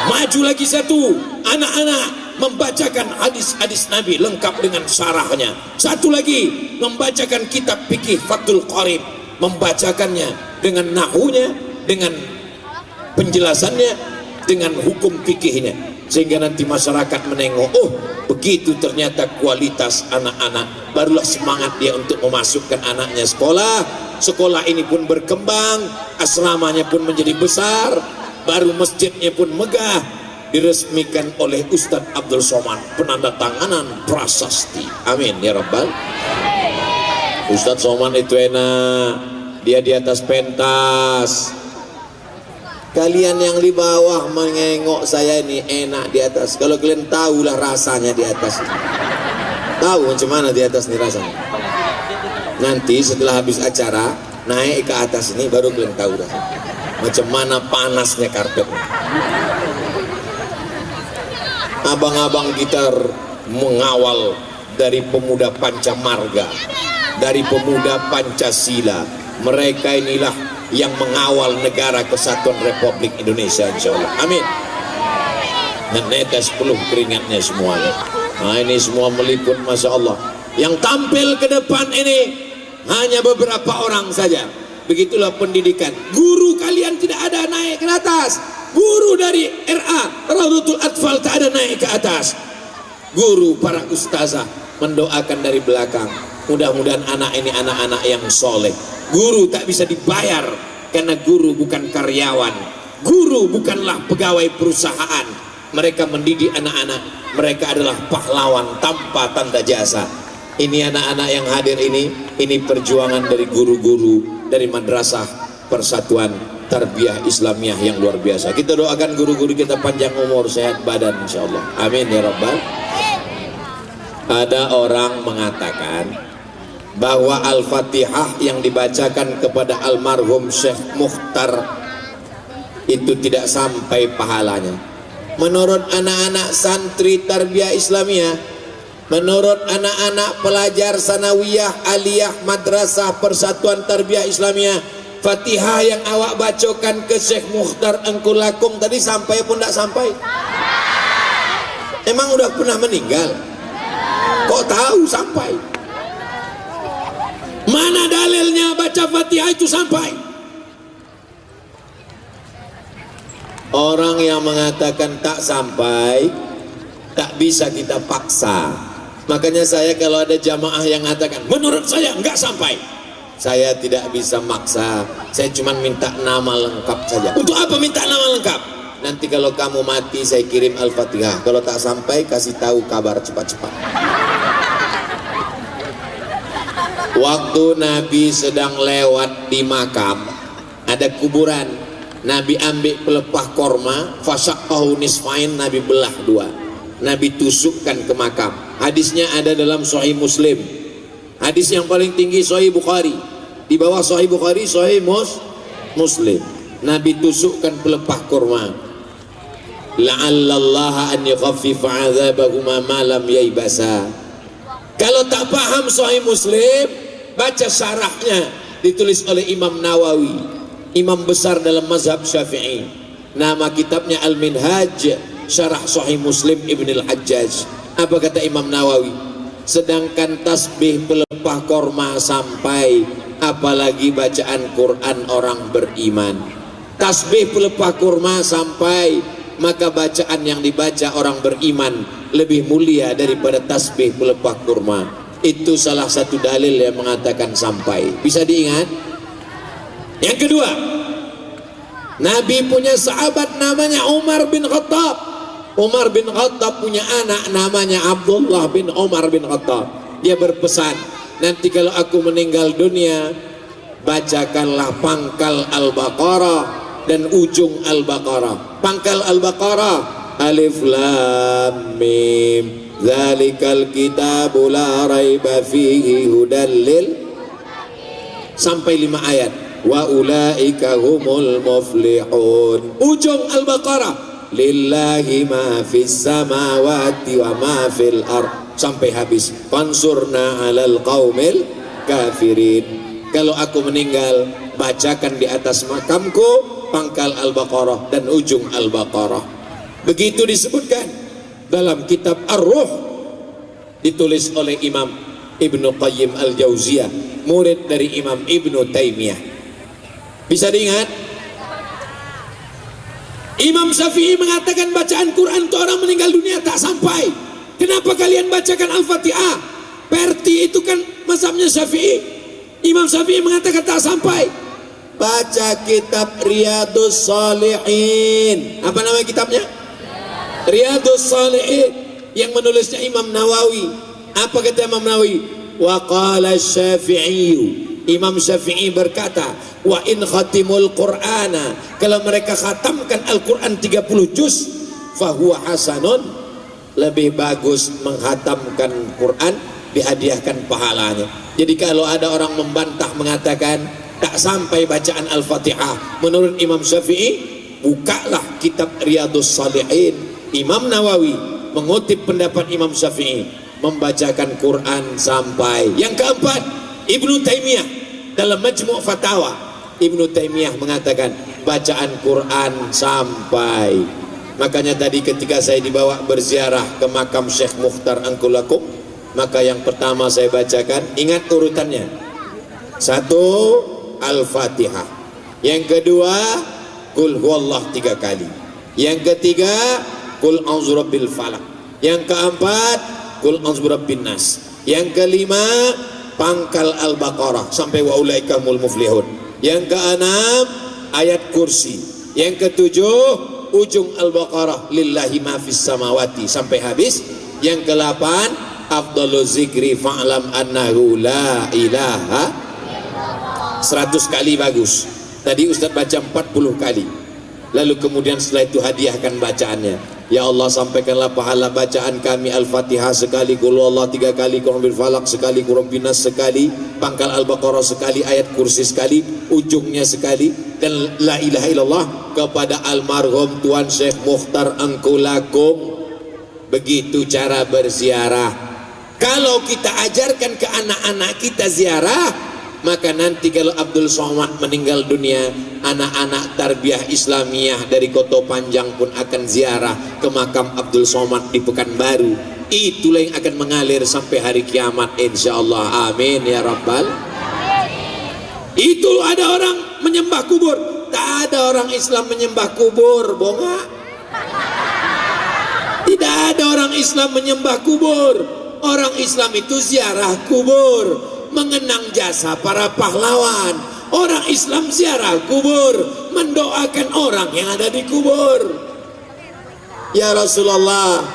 Maju lagi satu, anak-anak membacakan hadis-hadis Nabi lengkap dengan syarahnya. Satu lagi, membacakan kitab fikih Fathul Qarib, membacakannya dengan nahunya, dengan penjelasannya, dengan hukum fikihnya, sehingga nanti masyarakat menengok, oh begitu ternyata kualitas anak-anak, barulah semangat dia untuk memasukkan anaknya sekolah. Sekolah ini pun berkembang, asramanya pun menjadi besar, baru masjidnya pun megah, diresmikan oleh Ustadz Abdul Somad, penandatanganan prasasti. Amin ya Rabbal. Ustadz Somad itu enak, dia di atas pentas. Kalian yang di bawah mengengok saya ini enak di atas. Kalau kalian tahulah rasanya di atas. Tahu macam mana di atas ini rasanya. Nanti setelah habis acara naik ke atas ini baru kalian tahu rasanya. Macam mana panasnya karpetnya. Abang-abang gitar mengawal dari pemuda Pancamarga, dari pemuda Pancasila. Mereka inilah yang mengawal negara kesatuan Republik Indonesia, insya Allah. Amin. Menetes peluh keringatnya semuanya. Nah ini semua meliput, masya Allah. Yang tampil ke depan ini hanya beberapa orang saja. Begitulah pendidikan. Guru kalian tidak ada naik ke atas. Guru dari RA Raudatul Atfal tak ada naik ke atas. Guru para ustazah mendoakan dari belakang. Mudah-mudahan anak ini anak-anak yang soleh. Guru tak bisa dibayar karena guru bukan karyawan. Guru bukanlah pegawai perusahaan. Mereka mendidik anak-anak. Mereka adalah pahlawan tanpa tanda jasa. Ini anak-anak yang hadir ini perjuangan dari guru-guru dari Madrasah Persatuan Tarbiyah Islamiyah yang luar biasa. Kita doakan guru-guru kita panjang umur, sehat badan, insya Allah. Amin ya Rabbal. Ada orang mengatakan bahwa Al-Fatihah yang dibacakan kepada almarhum Syekh Mukhtar itu tidak sampai pahalanya. Menurut anak-anak santri Tarbiyah Islamiyah, menurut anak-anak pelajar sanawiyah aliyah Madrasah Persatuan Tarbiyah Islamiyah, Fatihah yang awak bacakan ke Syekh Mukhtar Engkul Lakung tadi sampai pun tidak sampai. Emang udah pernah meninggal? Kok tahu sampai? Mana dalilnya baca Fatihah itu sampai? Orang yang mengatakan tak sampai, tak bisa kita paksa. Makanya saya kalau ada jamaah yang mengatakan menurut saya enggak sampai, saya tidak bisa maksa. Saya cuma minta nama lengkap saja. Untuk apa minta nama lengkap? Nanti kalau kamu mati saya kirim Al-Fatihah. Kalau tak sampai kasih tahu kabar cepat-cepat. Waktu Nabi sedang lewat di makam, ada kuburan. Nabi ambil pelepah korma, fasyaqahu nisfain, Nabi belah dua. Nabi tusukkan ke makam. Hadisnya ada dalam Sahih Muslim. Hadis yang paling tinggi Sahih Bukhari. Di bawah Sahih Bukhari Sahih Muslim. Nabi tusukkan pelepah korma. La'allallaha an yukhaffifa 'adzabahuma ma lam yaibasa. Kalau tak paham Sahih Muslim, baca syarahnya, ditulis oleh Imam Nawawi, imam besar dalam mazhab Syafi'i. Nama kitabnya Al-Minhaj, Syarah Sahih Muslim Ibn Al-Hajjaj. Apa kata Imam Nawawi? Sedangkan tasbih pelepah korma sampai, apalagi bacaan Quran orang beriman. Tasbih pelepah korma sampai, maka bacaan yang dibaca orang beriman lebih mulia daripada tasbih pelepah kurma. Itu salah satu dalil yang mengatakan sampai. Bisa diingat? Yang kedua, Nabi punya sahabat namanya Umar bin Khattab. Umar bin Khattab punya anak namanya Abdullah bin Umar bin Khattab. Dia berpesan, nanti kalau aku meninggal dunia, bacakanlah pangkal Al-Baqarah dan ujung Al-Baqarah. Pangkal Al-Baqarah, Alif Lam Mim Dzalikal kitabu la raiba fihi hudal lil, sampai 5 ayat. Wa ulaika humul muflihun. Ujung Al-Baqarah, lillahi ma fis samawati wa ma fil ard, sampai habis. Fansurna 'alal qaumil kafirin. Kalau aku meninggal, bacakan di atas makamku pangkal Al-Baqarah dan ujung Al-Baqarah. Begitu disebutkan dalam kitab Ar-Ruh, ditulis oleh Imam Ibnu Qayyim Al-Jauziyah, murid dari Imam Ibnu Taimiyah. Bisa diingat? Imam Syafi'i mengatakan bacaan Quran untuk orang meninggal dunia tak sampai. Kenapa kalian bacakan Al-Fatihah? Perti itu kan mazhabnya Syafi'i. Imam Syafi'i mengatakan tak sampai. Baca kitab Riyadhus Shalihin. Apa nama kitabnya? Riyadhus Shalihin, yang menulisnya Imam Nawawi. Apa kata Imam Nawawi? Wa qala Syafi'i, Imam Syafi'i berkata, wa in khatimul Qur'ana, kalau mereka khatamkan Al-Quran 30 juz, fahuwa hasanun, lebih bagus menghatamkan Quran, dihadiahkan pahalanya. Jadi kalau ada orang membantah mengatakan tak sampai bacaan Al-Fatihah menurut Imam Syafi'i, bukalah kitab Riyadhus Shalihin. Imam Nawawi mengutip pendapat Imam Syafi'i, membacakan Quran sampai. Yang keempat, Ibnu Taimiyah dalam Majmu' Fatawa, Ibnu Taimiyah mengatakan bacaan Quran sampai. Makanya tadi ketika saya dibawa berziarah ke makam Syekh Mukhtar Angkulakum, maka yang pertama saya bacakan, ingat urutannya, 1 Al-Fatihah, yang kedua Qul huwallah 3 kali, yang ketiga Qul a'udzu birabbil falaq, yang keempat Qul a'udzu birabbin nas, yang kelima pangkal Al-Baqarah sampai wa ulaika humul muflihun, yang keenam ayat kursi, yang ketujuh ujung Al-Baqarah lillahi ma fis samawati sampai habis, yang ke-8 afdalu zikri fa'lam annahu la ilaha 100 kali bagus. Tadi Ustaz baca 40 kali. Lalu kemudian setelah itu hadiahkan bacaannya. Ya Allah, sampaikanlah pahala bacaan kami Al-Fatihah sekali, Qul huwallah 3 kali, Qul a'udzu birabbil falaq sekali, Qul rabbin nas sekali, pangkal Al-Baqarah sekali, ayat kursi sekali, ujungnya sekali, dan la ilaha illallah kepada almarhum Tuan Syekh Mukhtar Angkulakum. Begitu cara berziarah. Kalau kita ajarkan ke anak-anak kita ziarah, maka nanti kalau Abdul Somad meninggal dunia, anak-anak tarbiyah Islamiyah dari Koto Panjang pun akan ziarah ke makam Abdul Somad di Pekanbaru. Itulah yang akan mengalir sampai hari kiamat, insyaallah. Amin ya rabbal. Itu ada orang menyembah kubur. Tak ada orang Islam menyembah kubur, bonga. Tidak ada orang Islam menyembah kubur. Orang Islam itu ziarah kubur, mengenang jasa para pahlawan. Orang Islam ziarah kubur, mendoakan orang yang ada di kubur. Ya Rasulullah,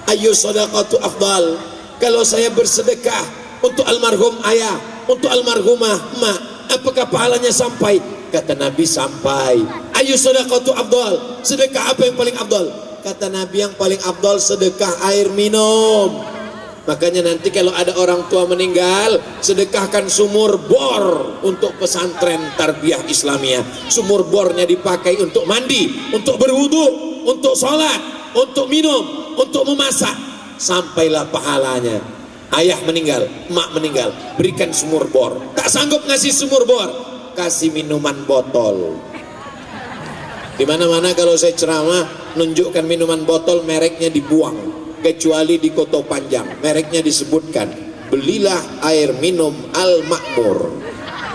ayu sadaqatu afdal, kalau saya bersedekah untuk almarhum ayah, untuk almarhumah mak, apakah pahalanya sampai? Kata Nabi, sampai. Ayu sadaqatu afdal, sedekah apa yang paling afdal? Kata Nabi, yang paling afdal sedekah air minum. Makanya nanti kalau ada orang tua meninggal, sedekahkan sumur bor untuk pesantren tarbiyah Islamiyah. Sumur bornya dipakai untuk mandi, untuk berwudu, untuk sholat, untuk minum, untuk memasak. Sampailah pahalanya. Ayah meninggal, mak meninggal, berikan sumur bor. Tak sanggup ngasih sumur bor, kasih minuman botol. Di mana-mana kalau saya ceramah, nunjukkan minuman botol, mereknya dibuang. Kecuali di Koto Panjang, mereknya disebutkan. Belilah air minum Al-Makmur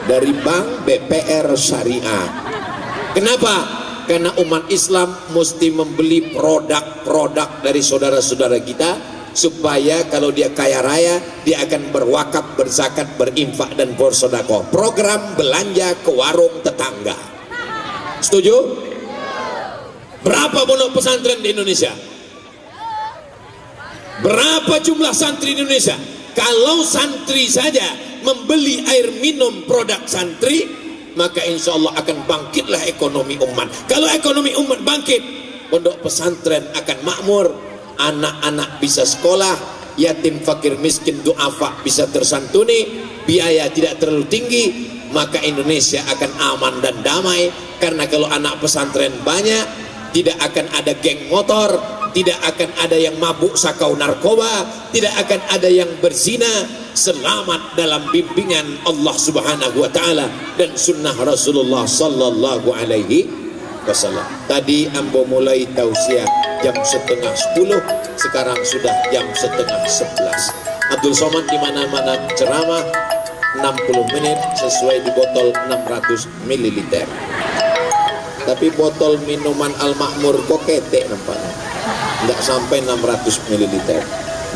dari Bank BPR Syariah. Kenapa? Karena umat Islam mesti membeli produk-produk dari saudara-saudara kita, supaya kalau dia kaya raya, dia akan berwakaf, berzakat, berinfak, dan bersedekah. Program belanja ke warung tetangga. Setuju? Berapa pondok pesantren di Indonesia? Berapa jumlah santri di Indonesia? Kalau santri saja membeli air minum produk santri, maka insya Allah akan bangkitlah ekonomi umat. Kalau ekonomi umat bangkit, pondok pesantren akan makmur, anak-anak bisa sekolah, yatim fakir miskin duafa bisa tersantuni, biaya tidak terlalu tinggi, maka Indonesia akan aman dan damai. Karena kalau anak pesantren banyak, tidak akan ada geng motor, tidak akan ada yang mabuk sakau narkoba, tidak akan ada yang berzina. Selamat dalam bimbingan Allah Subhanahu wa taala dan sunnah Rasulullah sallallahu alaihi wasallam. Tadi ambo mulai tausiah jam setengah 10, sekarang sudah jam setengah 11. Abdul Somad di mana-mana ceramah 60 menit sesuai di botol 600 ml. Tapi botol minuman Al-Makmur kok ketek nampaknya, nggak sampai 600 ml.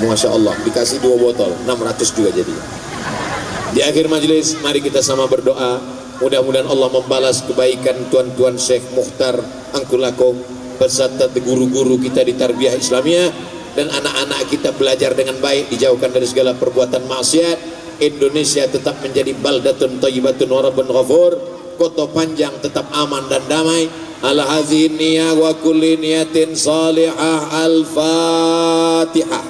Masya Allah, dikasih 2 botol 600 juga jadi. Di akhir majelis mari kita sama berdoa, mudah-mudahan Allah membalas kebaikan tuan-tuan Syekh Mukhtar Angkulakom beserta guru-guru kita di tarbiyah Islamiyah, dan anak-anak kita belajar dengan baik, dijauhkan dari segala perbuatan maksiat. Indonesia tetap menjadi baldatun thayyibatun wa rabbun ghafur, kota Panjang tetap aman dan damai. Ala hazihi niyah wa kulli niyatin salihah. Al-Fatihah.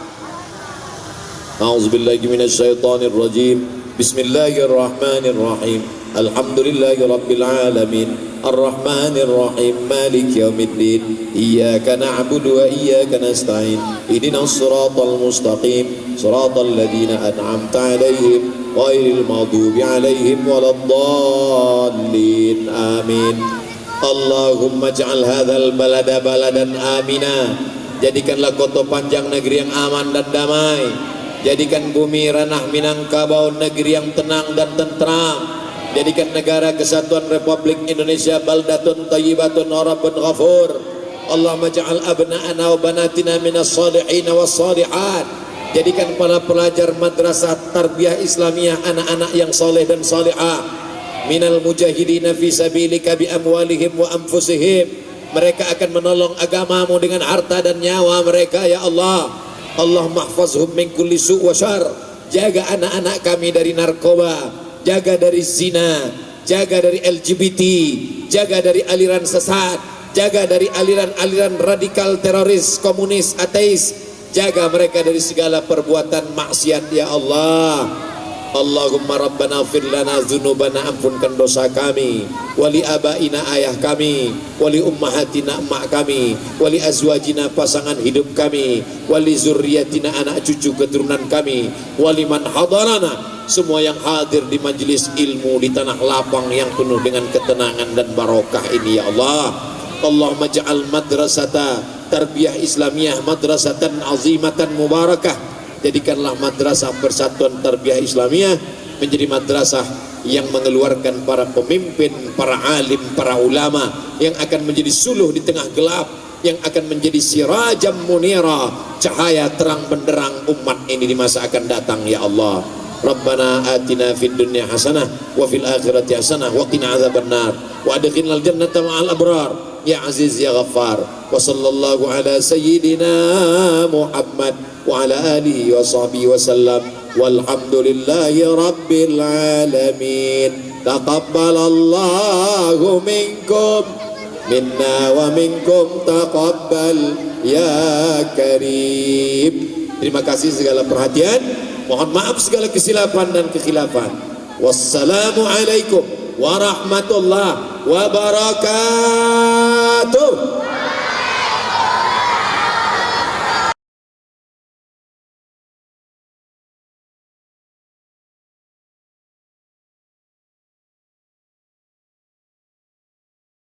A'udzubillahi minasyaitonir rajim. Bismillahirrahmanirrahim. Alhamdulillahi rabbil alamin. Ar-Rahmanir Rahim. Maliki yaumiddin. Iyyaka na'budu wa iyyaka nasta'in. Ihdinas siratal mustaqim. Siratal ladzina an'amta 'alaihim ghairil maghdubi 'alaihim waladdallin. Amin. Allahumma ij'al hadzal balada baladan amina. Jadikanlah kota Panjang negeri yang aman dan damai. Jadikan bumi ranah Minangkabau negeri yang tenang dan tentram. Jadikan negara kesatuan Republik Indonesia baldatun thayyibatun wa rabbun ghafur. Allahumma ja'al abna'ana wa banatina minas salihin was salihat. Jadikan para pelajar madrasah tarbiyah Islamiyah anak-anak yang soleh dan salihah. Minal mujahidina fi sabilika bi amwalihim wa anfusihim. Mereka akan menolong agamamu dengan harta dan nyawa mereka ya Allah. Allahumma mahfazhum min kulli su' wa syar. Jaga anak-anak kami dari narkoba, jaga dari zina, jaga dari LGBT, jaga dari aliran sesat, jaga dari aliran-aliran radikal teroris, komunis, ateis. Jaga mereka dari segala perbuatan maksiat ya Allah. Allahumma rabbana fir lana dzunubana, ampunkan dosa kami, wali abaina ayah kami, wali ummahatina emak kami, wali azwajina pasangan hidup kami, wali zurriyatina anak cucu keturunan kami, wali man hadarana, semua yang hadir di majelis ilmu di tanah lapang yang penuh dengan ketenangan dan barokah ini ya Allah. Allahumma ja'al madrasata tarbiyah Islamiyah madrasatan azimatan mubarakah. Jadikanlah madrasah Persatuan Tarbiyah Islamiyah menjadi madrasah yang mengeluarkan para pemimpin, para alim, para ulama yang akan menjadi suluh di tengah gelap, yang akan menjadi sirajam munira, cahaya terang benderang umat ini di masa akan datang ya Allah. Rabbana atina fid dunya hasanah wa fil akhirati hasanah wa qina adzabannar wa adkhilnal jannata ma'al abrar ya aziz ya ghaffar. Wa sallallahu ala sayyidina Muhammad wa ala alihi wa sahbihi wa sallam walhamdulillahi rabbil alamin. Taqabbalallahu minkum minna wa minkum taqabbal ya karim. Terima kasih segala perhatian. Mohon maaf segala kesilapan dan kekhilafan. Wassalamualaikum warahmatullahi wabarakatuh.